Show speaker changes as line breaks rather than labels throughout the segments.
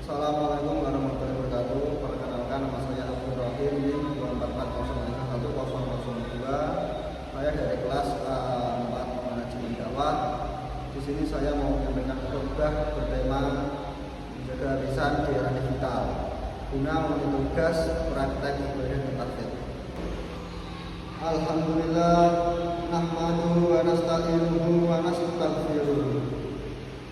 Assalamualaikum warahmatullahi wabarakatuh. Perkenalkan, nama saya Abdul Rahim NIM 2440102. Saya dari kelas A4 Manajemen Dakwah. Di sini saya mau menyampaikan khotbah bertema menjaga lisan di era digital guna memenuhi tugas praktek ibadah dan takfir. Alhamdulillah, nahmaduhu wa nasta'inuhu wa nastaghfiruh.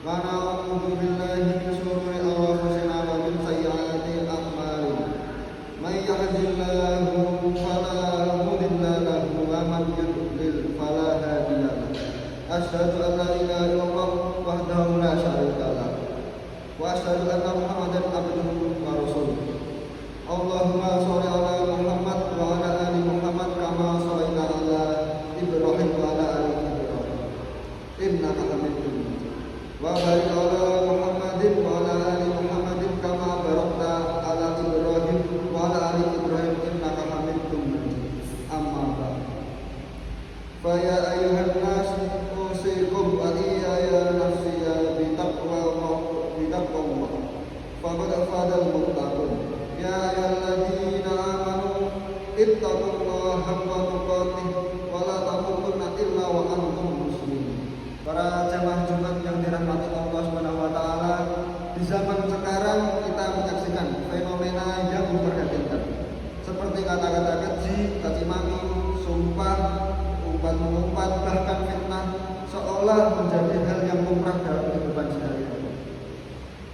Wa na'udzu billahi min syururi anfusina wa min sayyiati a'malina. May yahdihillahu fala mudilla lahu wa man yudlil fala hadiya lahu. Asyhadu an la ilaha illallah wahdahu la syarika lahu wa asyhadu anna Muhammadan abduhu wa rasuluh. Allahumma shalli ala Muhammad wa ala ali Muhammad kama shallaita ala Ibrahim wa ala ali Ibrahim innaka Hamidum Majid. Wa barik ala Muhammadin wa ala ali Muhammadin kama barakta ala Ibrahim wa ala ali Ibrahim innaka Hamidum Majid. Amma ba'd. Fa ya ayyuhan nas usikum wa iyaya nafsiya bi taqwa faqad afadal muttaqun. Ya ayyuhalladzina amanu ittaqullaha haqqa tuqatih wa la tamutunna illa wa antum muslimun. Para jamaah Jumat yang dirahmati Allah Subhanahu wa taala, di zaman sekarang kita menyaksikan fenomena yang memprihatinkan seperti kata-kata keji, caci maki, sumpah, umpat-umpat, bahkan fitnah seolah menjadi hal yang lumrah dalam kehidupan sehari-hari.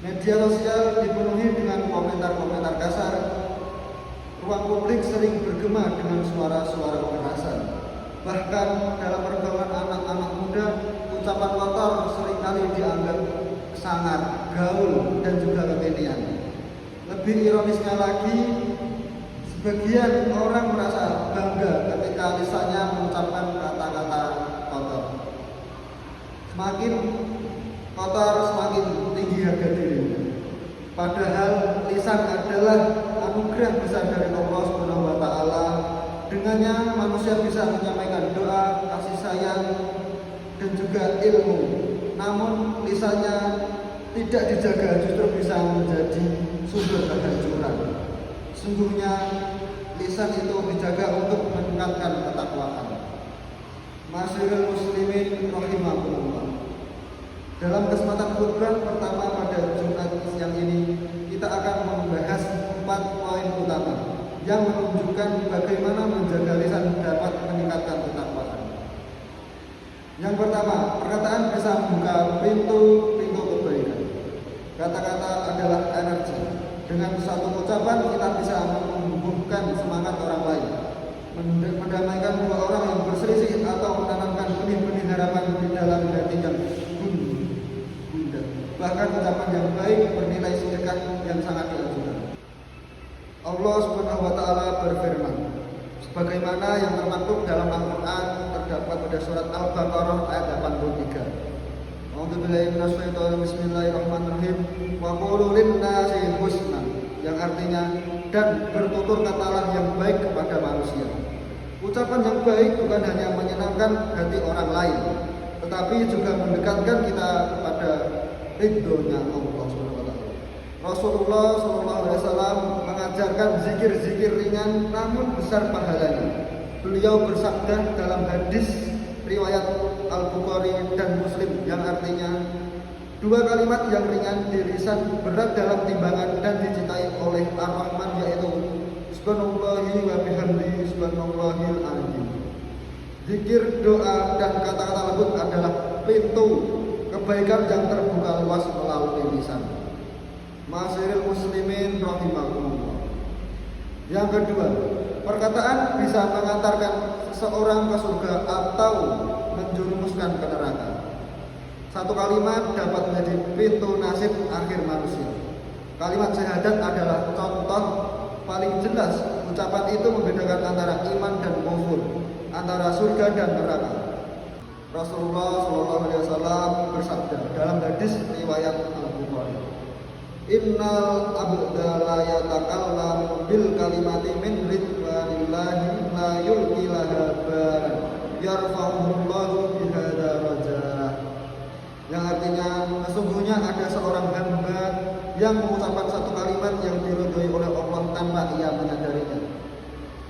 Media sosial dipenuhi dengan komentar-komentar kasar. Ruang publik sering bergema dengan suara-suara kekerasan. Bahkan dalam pergaulan anak-anak muda, ucapan kotor seringkali dianggap sangat gaul dan juga kekinian. Lebih ironisnya lagi, sebagian orang merasa bangga ketika lisannya mengucapkan kata-kata kotor. Semakin kotor, semakin tinggi harga diri. Padahal lisan adalah anugerah besar dari Allah Subhanahu wa taala. Dengannya manusia bisa menyampaikan doa, kasih sayang, dan juga ilmu. Namun lisannya tidak dijaga justru bisa menjadi sumber kehancuran. Sungguhnya lisan itu dijaga untuk meningkatkan ketakwaan. Ma'asyiral muslimin rahimakumullah. Dalam kesempatan khutbah pertama pada Jumat siang ini, kita akan membahas 4 poin utama yang menunjukkan bagaimana menjaga lisan dapat meningkatkan ketakwaan. Yang pertama, perkataan bisa membuka pintu kebaikan. Kata-kata adalah energi. Dengan satu ucapan kita bisa menumbuhkan semangat orang lain, mendamaikan dua orang yang berselisih atau menanamkan benih-benih harapan di dalam hati yang gundah. Bahkan ucapan yang baik bernilai sedekah yang sangat dianjurkan. Allah Subhanahu wa taala berfirman, sebagaimana yang termaktub dalam Al-Qur'an terdapat pada surat Al-Baqarah ayat 83. A'udzubillahi minasyaitonir bismillahirrahmanirrahim. Wa qulu lin-nasi husna, yang artinya dan bertutur katalah yang baik kepada manusia. Ucapan yang baik bukan hanya menyenangkan hati orang lain, tetapi juga mendekatkan kita kepada ridhonya Allah Subhanahu wa taala. Rasulullah sallallahu alaihi wasallam mengajarkan zikir-zikir ringan namun besar pahalanya. Beliau bersabda dalam hadis riwayat Al-Bukhari dan Muslim yang artinya, 2 kalimat yang ringan di lisan berat dalam timbangan dan dicintai oleh Ar-Rahman, yaitu subhanallahi wa bihamdihi subhanallahil azim. Zikir, doa, dan kata-kata lembut adalah pintu kebaikan yang terbuka luas melalui lisan. Ma'asyiral muslimin rahimakumullah. Yang kedua, perkataan bisa mengantarkan seseorang ke surga atau menjerumuskan ke neraka. Satu kalimat dapat menjadi pintu nasib akhir manusia. Kalimat syahadat adalah contoh paling jelas. Ucapan itu membedakan antara iman dan kufur, antara surga dan neraka. Rasulullah SAW bersabda dalam hadis riwayat Al-Bukhari, Innal abda la yatakallamu bil kalimati min ridwanillahi la yulqi laha balan yarfa'uhullahu bihadza rajah. Yang artinya sesungguhnya ada seorang hamba yang mengucapkan satu kalimat yang diridhoi oleh Allah tanpa ia menyadarinya.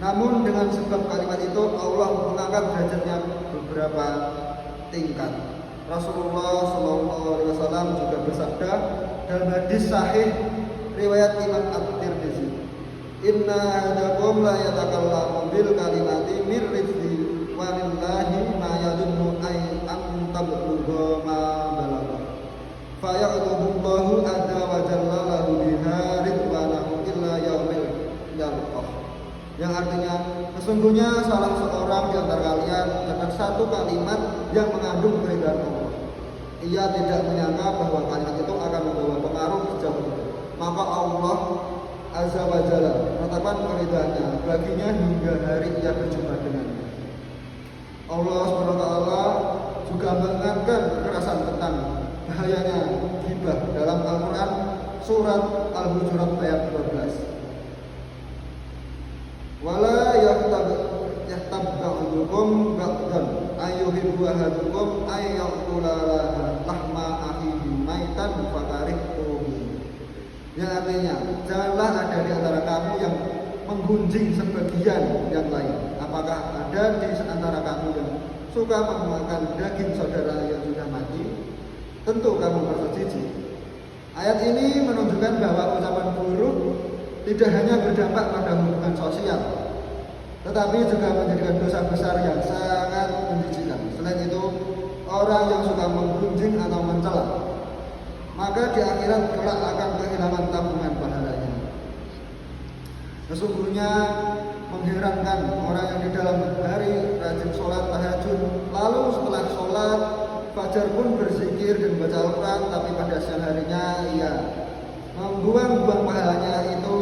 Namun dengan sebab kalimat itu Allah mengangkat derajatnya beberapa tingkat. Rasulullah SAW juga bersabda dalam hadis sahih riwayat Imam At-Tirmizi, "Inna ahadakum la yatakallamu bil kalimati min rizqi wa lillahi ma yadunnu ay an tablugha ma balagha. Fa ya'tubu azza wa jalla lahu biha ridwanahu illa yaumil yalqah." Yang artinya, sesungguhnya salah seorang di antara kalian mendengar satu kalimat yang mengandung keridhaan Allah. Ia tidak menyangka bahwa kalimat itu akan membawa pengaruh sejauh itu. Maka Allah Azza wa Jalla menetapkan keridhaannya baginya hingga hari ia berjumpa dengannya. Allah SWT juga mengingatkan kekerasan tentang bahayanya ghibah dalam Al-Quran surat Al-Hujurat ayat 12. Wala yahtab ba'dukum ba'dan ayyuhibbu ahadukum ayyaqula lahma akhihi maitan fakarihtuhu. Yang artinya, janganlah ada di antara kamu yang menggunjing sebagian yang lain. Apakah ada di antara kamu yang suka memakan daging saudara yang sudah mati? Tentu kamu merasa jijik. Ayat ini menunjukkan bahwa ucapan buruk tidak hanya berdampak pada hubungan sosial, tetapi juga menjadikan dosa besar yang sangat menjijikkan. Selain itu, orang yang suka menggunjing atau mencela, maka di akhirat kelak akan kehilangan tabungan pahalanya. Sesungguhnya mengherankan orang yang di dalam hari rajin sholat tahajud, lalu setelah sholat fajar pun berzikir dan baca Al-Quran, tapi pada siang harinya ia membuang-buang pahalanya itu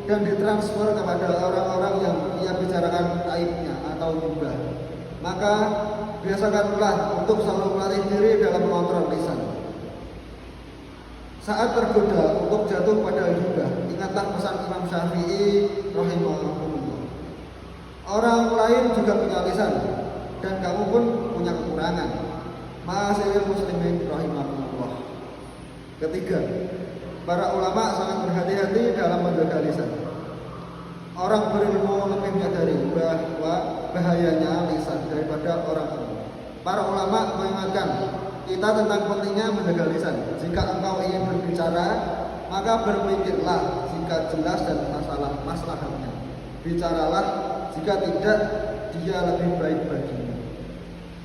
dan ditransfer kepada orang-orang yang ia bicarakan aibnya atau ghibah. Maka biasakanlah untuk selalu melatih diri dalam mengontrol lisan. Saat tergoda untuk jatuh pada ghibah, ingatlah pesan Imam Syafi'i rahimahullah. Orang lain juga punya lisan dan kamu pun punya kekurangan. Ma'asyiral muslimin rahimahullah. Ketiga, para ulama sangat berhati-hati dalam menjaga lisan. Orang berilmu lebih menyadari bahwa bahayanya lisan daripada orang umum. Para ulama mengingatkan kita tentang pentingnya menjaga lisan. Jika engkau ingin berbicara, maka berpikirlah jika jelas dan maslahatnya. Bicaralah, jika tidak, dia lebih baik bagimu.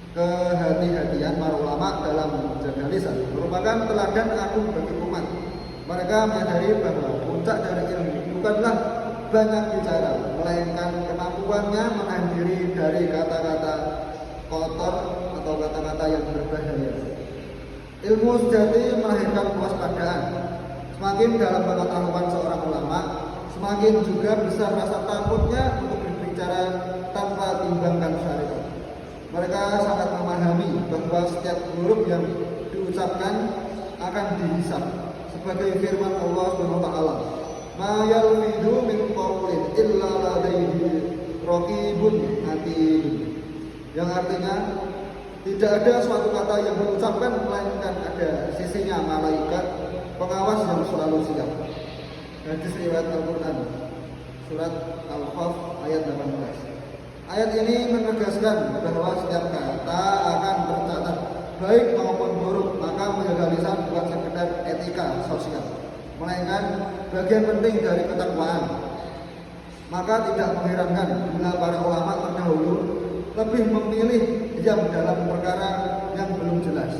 Kehati-hatian para ulama dalam menjaga lisan merupakan teladan agung bagi umat. Mereka menyadari bahwa puncak dari ilmu bukanlah banyak bicara, melainkan kemampuannya menahan diri dari kata-kata kotor atau kata-kata yang berbahaya. Ilmu sejati melahirkan kewaspadaan. Semakin dalam pengetahuan seorang ulama, semakin juga besar rasa takutnya untuk berbicara tanpa timbangkan syariat. Mereka sangat memahami bahwa setiap huruf yang diucapkan akan dihisab. Sebagai firman Allah SWT, "Ma yalfidu min qawlin illa ladaihi raqibun atid." Yang artinya, tidak ada suatu kata yang diucapkan melainkan ada sisinya malaikat pengawas yang selalu siap. Hadis riwayat Al-Quran surat Al-Qaf ayat 18. Ayat ini menegaskan bahwa setiap kata akan tercatat baik maupun buruk. Maka menjaga lisan bukan sekedar etika sosial, melainkan bagian penting dari ketakwaan. Maka tidak mengherankan bila para ulama terdahulu lebih memilih diam dalam perkara yang belum jelas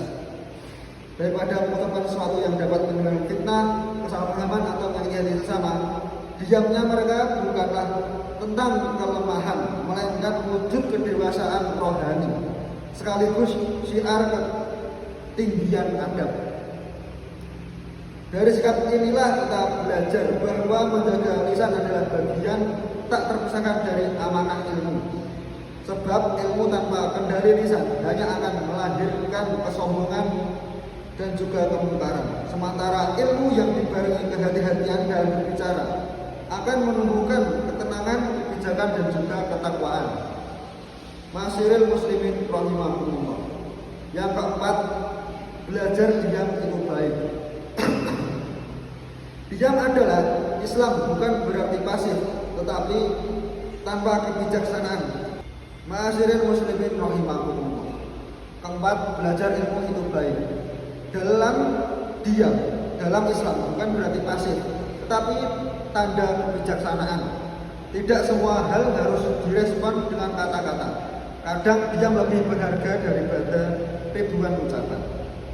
daripada mengucapkan sesuatu yang dapat menimbulkan fitnah, kesalahpahaman atau menyakiti sesama. Diamnya mereka bukanlah tentang kelemahan, melainkan wujud kedewasaan rohani sekaligus syiar ketinggian adab. Dari sikap inilah kita belajar bahwa menjaga lisan adalah bagian tak terpisahkan dari amanah ilmu. Sebab ilmu tanpa kendali lisan hanya akan melahirkan kesombongan dan juga kemungkaran. Sementara ilmu yang dibarengi kehati-hatian dalam berbicara akan menumbuhkan ketenangan, kebijakan dan juga ketakwaan. Ma'asyiral muslimin rahimahumullah. Yang keempat, belajar diam itu baik. Diam adalah Islam, bukan berarti pasif, tetapi tanpa kebijaksanaan. Ma'asyirin muslimin rahimakumullah. Keempat, belajar ilmu itu baik. Dalam diam, dalam Islam bukan berarti pasif, tetapi tanda kebijaksanaan. Tidak semua hal harus direspon dengan kata-kata. Kadang diam lebih berharga daripada ribuan ucapan.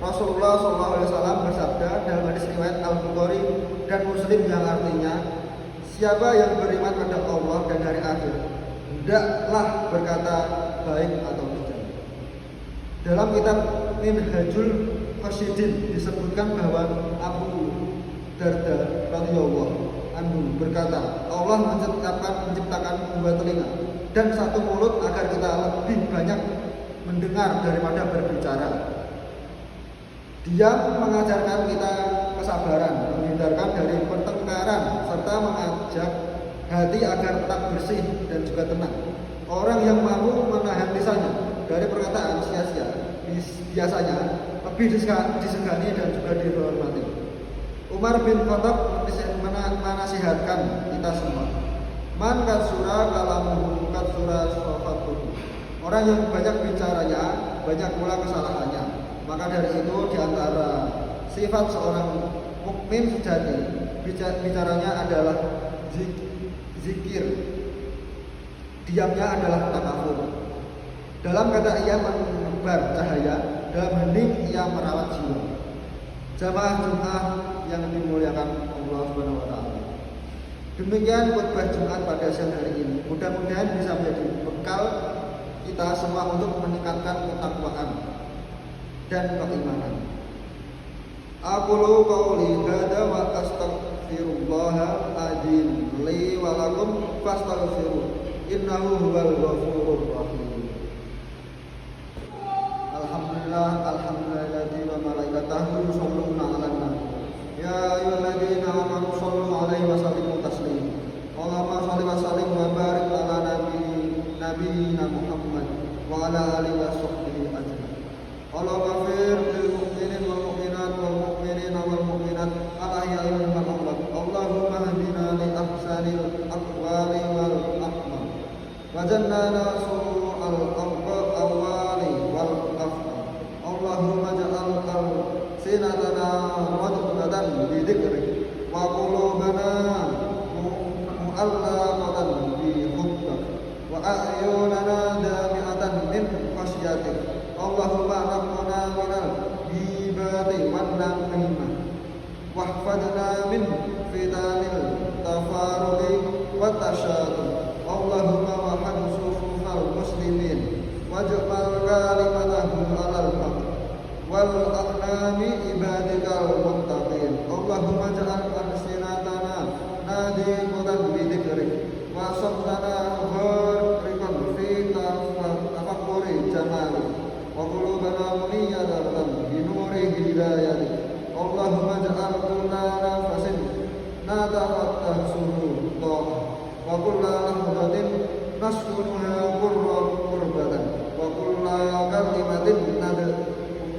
Rasulullah SAW bersabda dalam hadis riwayat Al-Bukhari dan Muslim yang artinya, siapa yang beriman pada Allah dan hari akhir, hendaklah berkata baik atau tidak. Dalam kitab Minhajul Qasidin disebutkan bahwa Abu Darda radhiyallahu anhu berkata, Allah menciptakan dua telinga dan satu mulut agar kita lebih banyak mendengar daripada berbicara. Dia mengajarkan kita kesabaran, menghindarkan dari pertengkaran, serta mengajak hati agar tetap bersih dan juga tenang. Orang yang mampu menahan lisannya dari perkataan sia-sia biasanya lebih disegani dan juga dihormati. Umar bin Khattab menasihatkan kita semua. Man katsura kalamuhu katsura safatuhu. Orang yang banyak bicaranya, banyak pula kesalahannya. Maka dari itu diantara sifat seorang mukmin sejati, bicaranya adalah zikir, diamnya adalah takafur. Dalam kata ia menebar cahaya, dalam hening ia merawat jiwa. Jamaah Jumat yang dimuliakan Allah Subhanahu wa taala. Demikian khutbah Jumat pada siang hari ini. Mudah-mudahan bisa menjadi bekal kita semua untuk meningkatkan ketakwaan dan keimanan. Aqulu qouli hadza wa astaghfirullahal azim li wa lakum fastaghfiruh innahu huwal ghafurur rahim. Alhamdulillah wa malaikatahu yusholluna 'alan nabi. Ya ayyuhalladzina amanu shollu 'alaihi wa sallimu taslima. Allahumma shalli wa sallim wa barik ala nabiyyina Muhammad wa ala alihi wa sahbihi ajma'in. Allahumma ighfir lil mu'minin wal mu'minat wal mu'minina wal mu'minat al-ahya'i minhum wal amwat. Allahumma hdina li ahsanil aqwali wal aqmal wa jannana su'al aqwali wal af'al. Allahumma ja'al sinatana radbatan bi dzikrik wa qulubana mu'allaqatan bi hubbik wa a'yunana dami'atan min khasyatik. Allahumma naqqina minal ghibati wan namimah wahfadna min fitanil tafaruqi wat tashatur. Allahumma wahhid sufufal muslimin waj'al kalimatahum 'alal haqq wal aqnami ibadikal muttaqin. Allahumma ja'al alsinatana nadiqatan bi dzikrik wa samtana ghariqan fi tafakkuri jamali wa qulubana muniyatan bi nuri hidayati. Allahumma ja'al kulla nafasin natafattahu ta'ah wa kulla lahzatin naskunuha qurbatan wa kulla kalimatin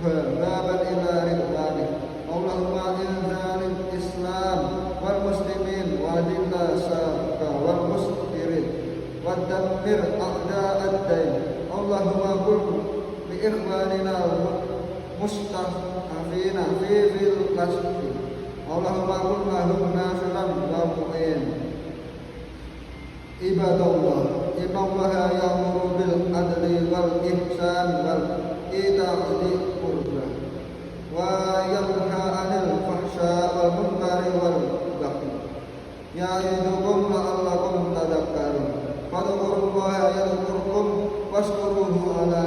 baban ila ridwanik. Allahumma inzalil Islam wal muslimin wa dinna sabka wal muslimin wa dammir a'da'ad-dain. Allahumma qul li ikhwanina mustahafina fi Filastin. Allahumma qul lahum nasiran wa mu'in. Ibadallah, innallaha ya'muru bil adli wal ihsan wal ita'i qurba wa yanha 'anil fahsya'i wal munkari wal baghi. Ya'idukum la'allakum tadhakkarun. Fadhkurullaha yadhkurkum washkuruhu ala